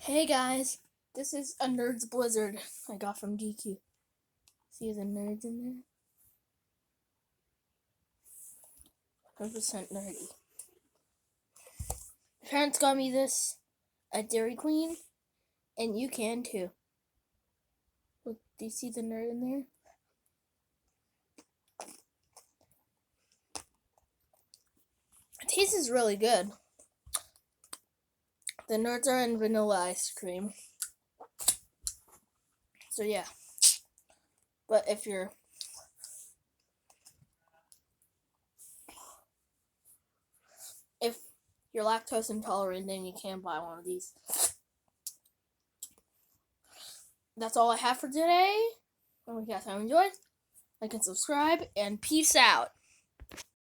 Hey guys, this is a Nerds Blizzard I got from GQ. See the nerds in there? 100% nerdy. My parents got me this at Dairy Queen, and you can too. Look, do you see the nerd in there? It tastes really good. The nerds are in vanilla ice cream. So yeah. But if you're lactose intolerant, then you can buy one of these. That's all I have for today. I hope you guys have enjoyed. Like and subscribe, and peace out.